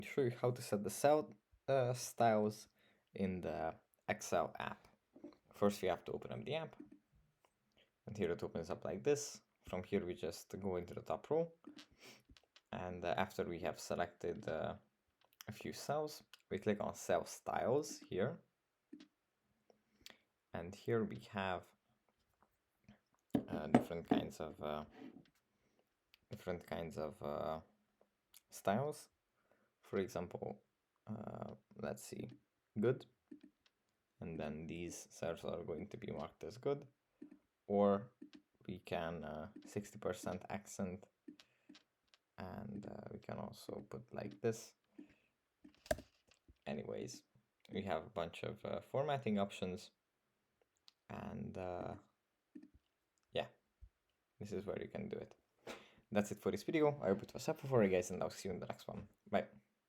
show you how to set the cell styles in the Excel app. First, we have to open up the app, and here it opens up like this. From here, we just go into the top row, and after we have selected a few cells, we click on Cell Styles here, and here we have different kinds of styles. For example, let's see, good, and then these cells are going to be marked as good, or we can 60% accent, and we can also put like this. Anyways, we have a bunch of formatting options, and yeah, this is where you can do it. That's it for this video. I hope it was helpful for you guys, and I'll see you in the next one. Bye.